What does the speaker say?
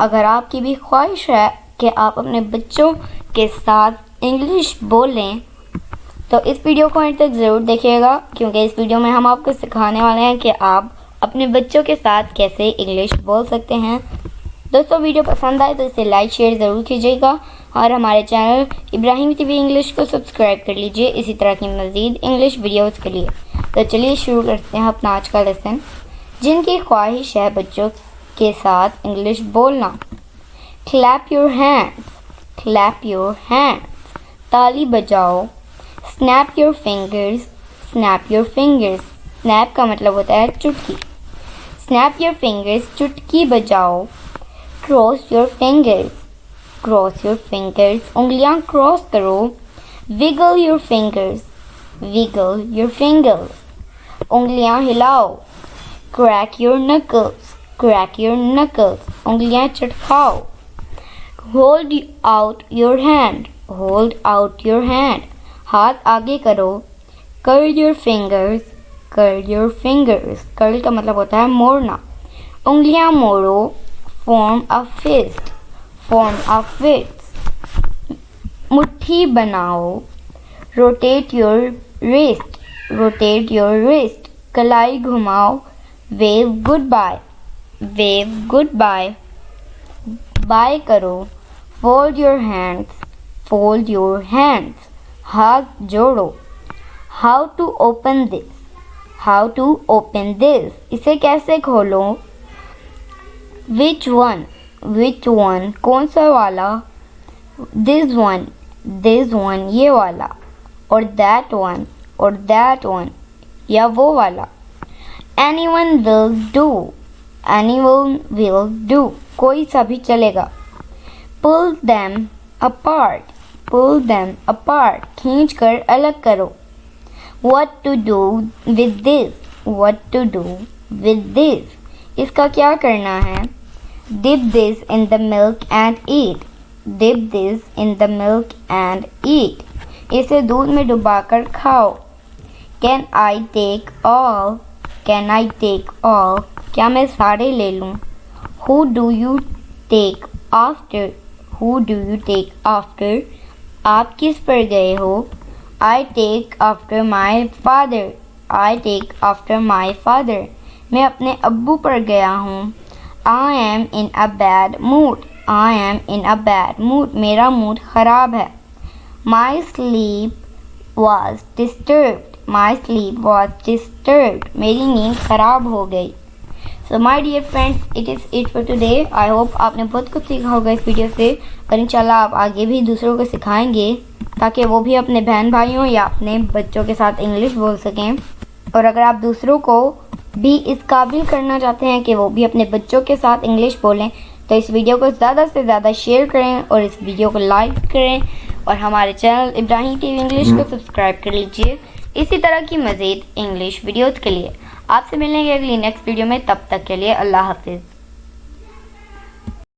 अगर आपकी भी ख्वाहिश है कि आप अपने बच्चों के साथ इंग्लिश बोलें तो इस वीडियो को अंत तक ज़रूर देखिएगा, क्योंकि इस वीडियो में हम आपको सिखाने वाले हैं कि आप अपने बच्चों के साथ कैसे इंग्लिश बोल सकते हैं। दोस्तों, वीडियो पसंद आए तो इसे लाइक शेयर ज़रूर कीजिएगा और हमारे चैनल इब्राहिम टीवी इंग्लिश को सब्सक्राइब कर लीजिए इसी तरह की मज़ीद इंग्लिश वीडियोस के लिए। तो चलिए शुरू करते हैं अपना आज का लेसन। जिनकी ख्वाहिश है बच्चों के साथ इंग्लिश बोलना। Clap your hands, clap your hands, ताली बजाओ। Snap your fingers, snap your fingers, snap का मतलब होता है चुटकी। स्नैप योर फिंगर्स, चुटकी बजाओ। Cross your fingers, cross your fingers, उंगलियां क्रॉस करो। Wiggle your fingers, wiggle your fingers, उंगलियां हिलाओ। Crack your knuckles, crack your knuckles, उंगलियां चटकाओ। Hold out your hand, hold out your hand, हाथ आगे करो। Curl your fingers, curl your fingers, curl का मतलब होता है मोड़ना। उंगलियां मोड़ो। Form a fist, form a fist, मुट्ठी बनाओ। Rotate your wrist, rotate your wrist, कलाई घुमाओ। Wave goodbye, wave goodbye, bye करो। Fold your hands, fold your hands, हाथ जोड़ो। How to open this, how to open this, इसे कैसे खोलो। विच वन, विच वन, कौन सा वाला। दिस वन, दिस वन, ये वाला। और दैट वन, और दैट वन, या वो वाला। Anyone will do, anyone will do, कोई सा भी चलेगा। Pull them apart, pull them apart, खींच कर अलग करो। What to do with this, what to do with this, इसका क्या करना है। Dip this in the milk and eat, dip this in the milk and eat, इसे दूध में डुबाकर खाओ। Can I take all, can I take all, क्या मैं सारे ले लूँ। Who do you take after, who do you take after, आप किस पर गए हो। I take after my father, I take after my father, मैं अपने अब्बू पर गया हूँ। I am in a bad mood, I am in a bad mood, मेरा मूड ख़राब है। My sleep was disturbed, my sleep was disturbed, मेरी नींद ख़राब हो गई। So my dear friends, it is it for today. I hope आपने बहुत कुछ सीखा होगा इस वीडियो से और इंशाल्लाह आप आगे भी दूसरों को सिखाएंगे ताकि वो भी अपने बहन भाइयों या अपने बच्चों के साथ इंग्लिश बोल सकें। और अगर आप दूसरों को भी इस काबिल करना चाहते हैं कि वो भी अपने बच्चों के साथ इंग्लिश बोलें तो इस वीडियो को ज़्यादा से ज़्यादा शेयर करें और इस वीडियो को लाइक करें और हमारे चैनल इब्राहिम टीवी इंग्लिश को सब्सक्राइब कर लीजिए इसी तरह की मज़ीद इंग्लिश वीडियोज़ के लिए। आपसे मिलेंगे अगली नेक्स्ट वीडियो में, तब तक के लिए अल्लाह हाफिज़।